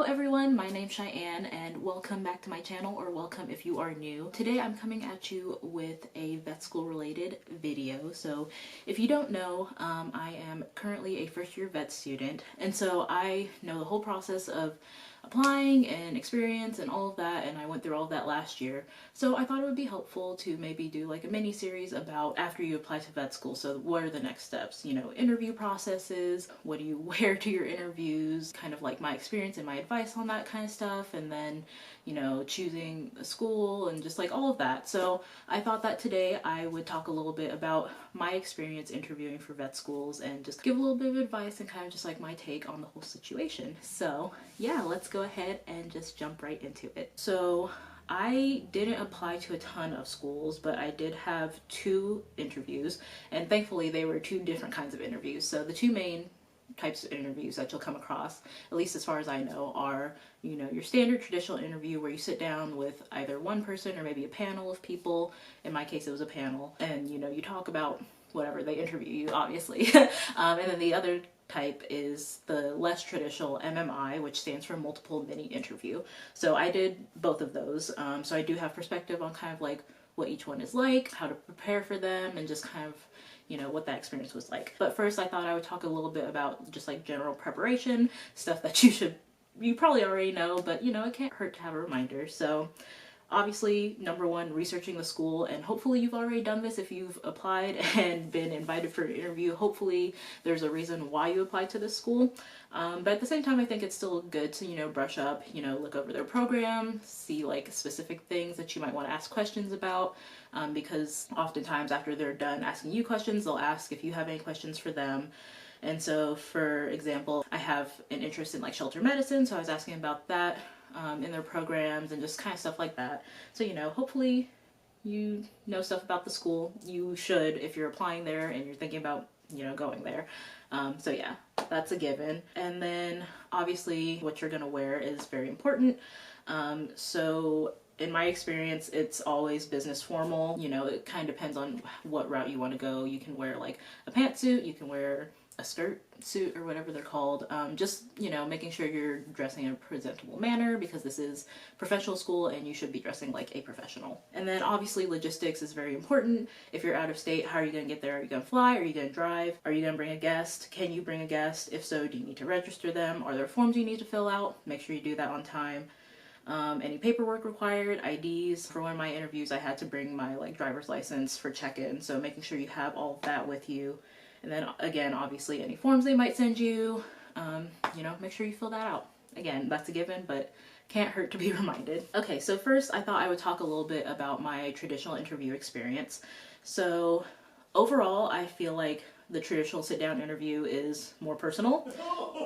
Hello everyone, my name's Cheyenne and welcome back to my channel, or welcome if you are new. Today I'm coming at you with a vet school related video. So if you don't know, I am currently a first year vet student, and so I know the whole process of applying and experience and all of that, and I went through all of that last year. So I thought it would be helpful to maybe do like a mini series about after you apply to vet school. So what are the next steps, you know, interview processes, what do you wear to your interviews, kind of like my experience and my advice on that kind of stuff, and then, you know, choosing a school and just like all of that. So I thought that today I would talk a little bit about my experience interviewing for vet schools and just give a little bit of advice and kind of just like my take on the whole situation. So yeah, let's go ahead and just jump right into it. So I didn't apply to a ton of schools, but I did have 2 interviews, and thankfully they were 2 different kinds of interviews. So the 2 main types of interviews that you'll come across, at least as far as I know, are, you know, your standard traditional interview where you sit down with either one person or maybe a panel of people. In my case it was a panel, and you know, you talk about whatever, they interview you obviously. And then the other type is the less traditional MMI, which stands for multiple mini interview. So I did both of those, so I do have perspective on kind of like what each one is like, how to prepare for them, and just kind of, you know, what that experience was like. But first I thought I would talk a little bit about just like general preparation, stuff that you probably already know, but you know, it can't hurt to have a reminder. So obviously, number one, researching the school, and hopefully you've already done this if you've applied and been invited for an interview. Hopefully there's a reason why you applied to this school. But at the same time, I think it's still good to, you know, brush up, you know, look over their program, see like specific things that you might want to ask questions about, because oftentimes after they're done asking you questions, they'll ask if you have any questions for them. And so, for example, I have an interest in like shelter medicine, so I was asking about that in their programs and just kind of stuff like that. So, you know, hopefully you know stuff about the school. You should if you're applying there and you're thinking about, you know, going there. So yeah, that's a given. And then obviously what you're gonna wear is very important. So in my experience, it's always business formal. You know, it kind of depends on what route you want to go. You can wear like a pantsuit, you can wear a skirt suit or whatever they're called. Just, you know, making sure you're dressing in a presentable manner, because this is professional school and you should be dressing like a professional. And then obviously logistics is very important. If you're out of state, how are you going to get there? Are you going to fly? Are you going to drive? Are you going to bring a guest? Can you bring a guest? If so, do you need to register them? Are there forms you need to fill out? Make sure you do that on time. Any paperwork required, IDs. For one of my interviews I had to bring my like driver's license for check-in, so making sure you have all of that with you. And then again, obviously any forms they might send you, you know, make sure you fill that out. Again, that's a given, but can't hurt to be reminded. Okay, so first I thought I would talk a little bit about my traditional interview experience. So overall, I feel like the traditional sit-down interview is more personal.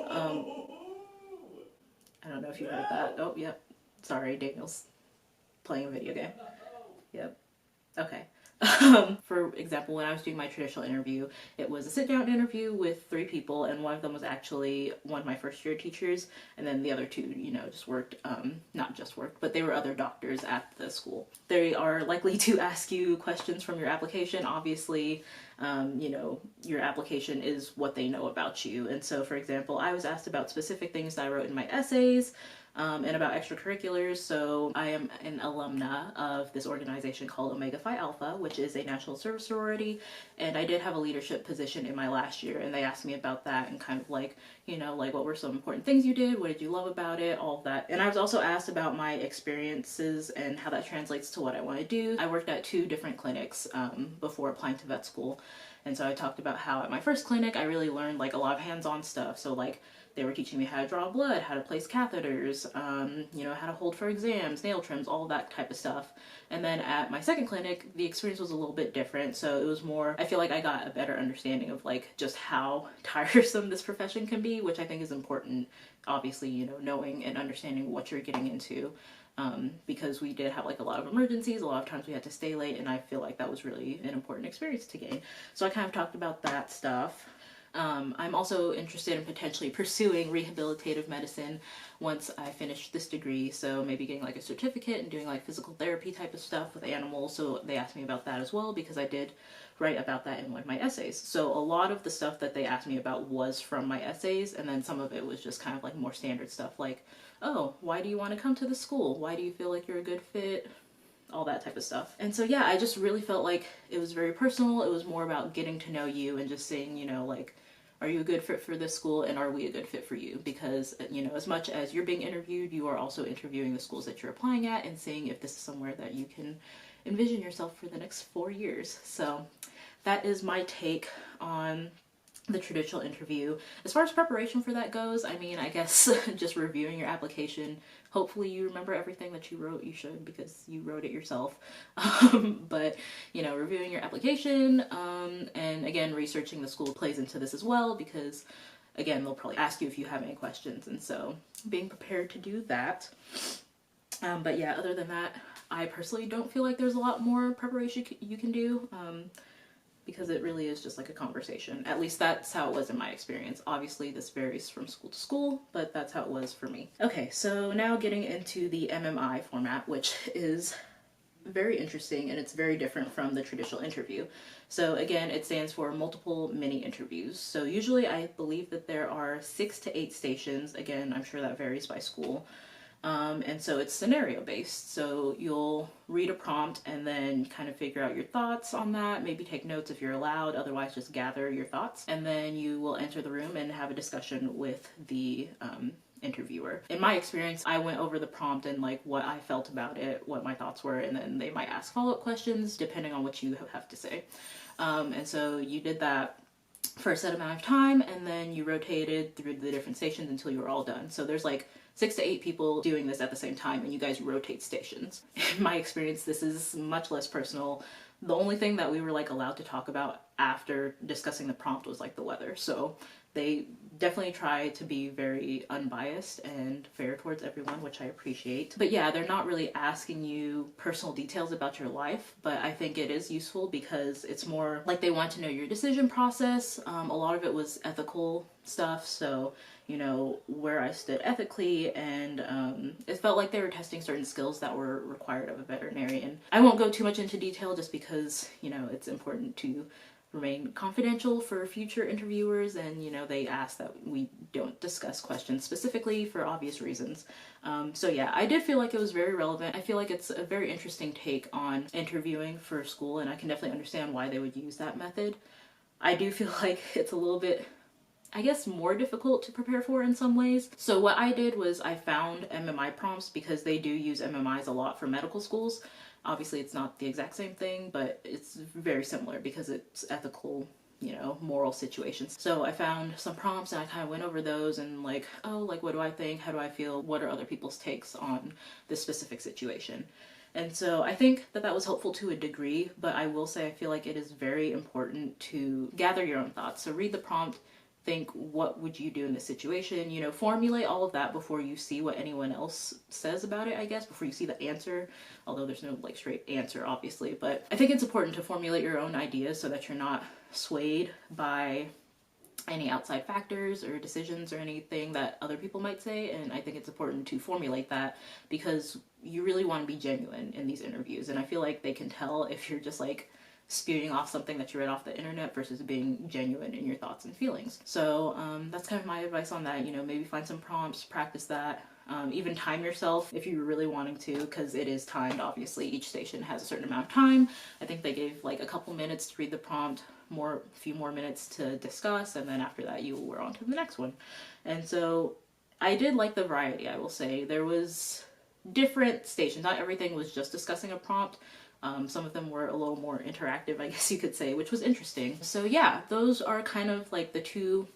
I don't know if you heard that. Oh, yep. Sorry, Daniel's playing a video game. Yep. Okay. For example, when I was doing my traditional interview, it was a sit-down interview with 3 people, and one of them was actually one of my first year teachers, and then the other 2, you know, just worked, not just worked, but they were other doctors at the school. They are likely to ask you questions from your application. Obviously, you know, your application is what they know about you. And so, for example, I was asked about specific things that I wrote in my essays, and about extracurriculars. So I am an alumna of this organization called Omega Phi Alpha, which is a national service sorority, and I did have a leadership position in my last year, and they asked me about that and kind of like, you know, like what were some important things you did, what did you love about it, all of that. And I was also asked about my experiences and how that translates to what I want to do. I worked at 2 different clinics before applying to vet school, and so I talked about how at my first clinic I really learned like a lot of hands-on stuff. So like they were teaching me how to draw blood, how to place catheters, you know, how to hold for exams, nail trims, all that type of stuff. And then at my second clinic, the experience was a little bit different. So it was more, I feel like I got a better understanding of like just how tiresome this profession can be, which I think is important. Obviously, you know, knowing and understanding what you're getting into. Because we did have like a lot of emergencies, a lot of times we had to stay late, and I feel like that was really an important experience to gain. So I kind of talked about that stuff. I'm also interested in potentially pursuing rehabilitative medicine once I finish this degree, so maybe getting like a certificate and doing like physical therapy type of stuff with animals. So they asked me about that as well because I did write about that in one of my essays. So a lot of the stuff that they asked me about was from my essays, and then some of it was just kind of like more standard stuff like, oh, why do you want to come to the school? Why do you feel like you're a good fit? All that type of stuff. And so yeah, I just really felt like it was very personal. It was more about getting to know you and just saying, you know, like, are you a good fit for this school and are we a good fit for you? Because, you know, as much as you're being interviewed, you are also interviewing the schools that you're applying at and seeing if this is somewhere that you can envision yourself for the next 4 years. So that is my take on the traditional interview. As far as preparation for that goes, I mean, I guess just reviewing your application. Hopefully you remember everything that you wrote. You should, because you wrote it yourself. But, you know, reviewing your application, and again, researching the school plays into this as well, because again, they'll probably ask you if you have any questions. And so being prepared to do that. But yeah, other than that, I personally don't feel like there's a lot more preparation you can do. Because it really is just like a conversation. At least that's how it was in my experience. Obviously this varies from school to school, but that's how it was for me. Okay, so now getting into the MMI format, which is very interesting and it's very different from the traditional interview. So again, it stands for multiple mini interviews. So usually I believe that there are 6 to 8 stations. Again, I'm sure that varies by school. And so it's scenario based. So you'll read a prompt and then kind of figure out your thoughts on that, maybe take notes if you're allowed, otherwise just gather your thoughts. And then you will enter the room and have a discussion with the interviewer. In my experience, I went over the prompt and like what I felt about it, what my thoughts were, and then they might ask follow-up questions depending on what you have to say. And so you did that for a set amount of time, and then you rotated through the different stations until you were all done. So there's like 6 to 8 people doing this at the same time, and you guys rotate stations. In my experience, this is much less personal. The only thing that we were like allowed to talk about after discussing the prompt was like the weather. So they definitely try to be very unbiased and fair towards everyone, which I appreciate. But yeah, they're not really asking you personal details about your life, but I think it is useful because it's more like they want to know your decision process. A lot of it was ethical stuff, so you know, where I stood ethically, and it felt like they were testing certain skills that were required of a veterinarian. I won't go too much into detail just because, you know, it's important to remain confidential for future interviewers, and you know, they ask that we don't discuss questions specifically for obvious reasons. So yeah, I did feel like it was very relevant. I feel like it's a very interesting take on interviewing for school, and I can definitely understand why they would use that method. I do feel like it's a little bit, I guess, more difficult to prepare for in some ways. So what I did was I found MMI prompts because they do use MMIs a lot for medical schools. Obviously it's not the exact same thing, but it's very similar because it's ethical, you know, moral situations. So I found some prompts and I kind of went over those and like, oh, like what do I think? How do I feel? What are other people's takes on this specific situation? And so I think that that was helpful to a degree, but I will say I feel like it is very important to gather your own thoughts. So read the prompt, think what would you do in this situation, you know, formulate all of that before you see what anyone else says about it, I guess, before you see the answer, although there's no like straight answer obviously. But I think it's important to formulate your own ideas so that you're not swayed by any outside factors or decisions or anything that other people might say. And I think it's important to formulate that because you really want to be genuine in these interviews, and I feel like they can tell if you're just like spewing off something that you read off the internet versus being genuine in your thoughts and feelings. So that's kind of my advice on that. You know, maybe find some prompts, practice that. Even time yourself if you're really wanting to, because it is timed. Obviously each station has a certain amount of time. I think they gave like a couple minutes to read the prompt, a few more minutes to discuss, and then after that you were on to the next one. And so I did like the variety, I will say. There was different stations. Not everything was just discussing a prompt. Some of them were a little more interactive, I guess you could say, which was interesting. So yeah, those are kind of like the two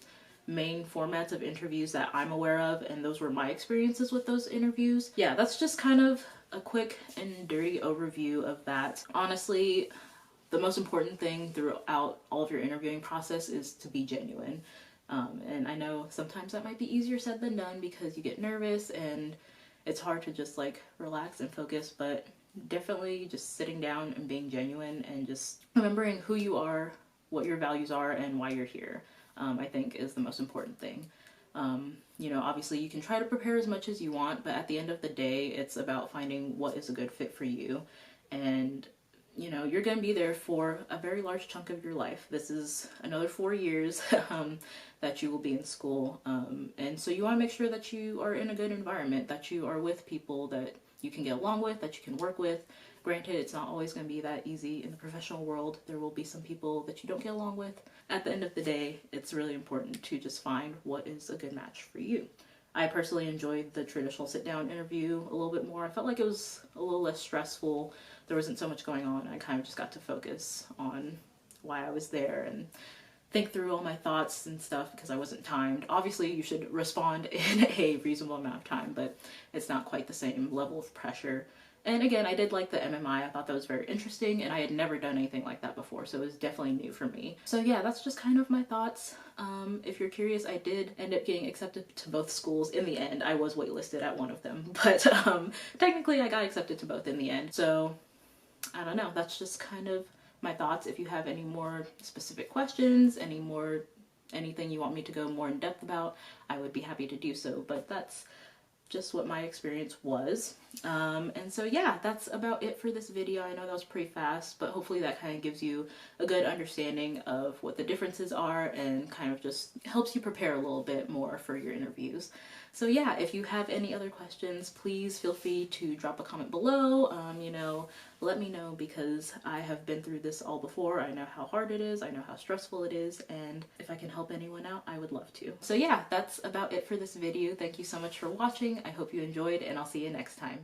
main formats of interviews that I'm aware of, and those were my experiences with those interviews. Yeah, that's just kind of a quick and dirty overview of that. Honestly, the most important thing throughout all of your interviewing process is to be genuine. And I know sometimes that might be easier said than done because you get nervous and it's hard to just like relax and focus, but definitely just sitting down and being genuine and just remembering who you are, what your values are, and why you're here. I think is the most important thing. You know, obviously you can try to prepare as much as you want, but at the end of the day, it's about finding what is a good fit for you. And, you know, you're going to be there for a very large chunk of your life. This is another 4 years that you will be in school. And so you want to make sure that you are in a good environment, that you are with people that you can get along with, that you can work with. Granted, it's not always going to be that easy in the professional world. There will be some people that you don't get along with. At the end of the day, it's really important to just find what is a good match for you. I personally enjoyed the traditional sit-down interview a little bit more. I felt like it was a little less stressful. There wasn't so much going on. I kind of just got to focus on why I was there and think through all my thoughts and stuff because I wasn't timed. Obviously, you should respond in a reasonable amount of time, but it's not quite the same level of pressure. And again, I did like the MMI. I thought that was very interesting, and I had never done anything like that before, so it was definitely new for me. So yeah, that's just kind of my thoughts. If you're curious, I did end up getting accepted to both schools in the end. I was waitlisted at one of them, but technically I got accepted to both in the end. So I don't know, that's just kind of my thoughts. If you have any more specific questions, anything you want me to go more in depth about, I would be happy to do so, but that's just what my experience was. And so yeah, that's about it for this video. I know that was pretty fast, but hopefully that kind of gives you a good understanding of what the differences are and kind of just helps you prepare a little bit more for your interviews. So yeah, if you have any other questions, please feel free to drop a comment below. You know, let me know because I have been through this all before. I know how hard it is, I know how stressful it is, and if I can help anyone out, I would love to. So yeah, that's about it for this video. Thank you so much for watching. I hope you enjoyed, and I'll see you next time.